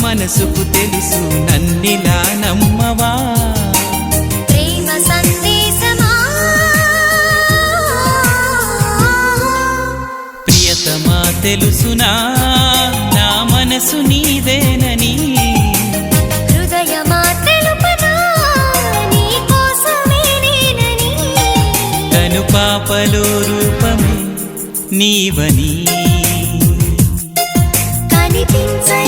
మనసుకు తెలుసు నన్నిలా నమ్మవా ప్రేమ సందేశమా ప్రియతమా తెలుసునా నా మనసు నీదేనని హృదయమా తెలుపనా నీ కోసమే నేనని కను పాపలో రూపమే నీవని కనిపించే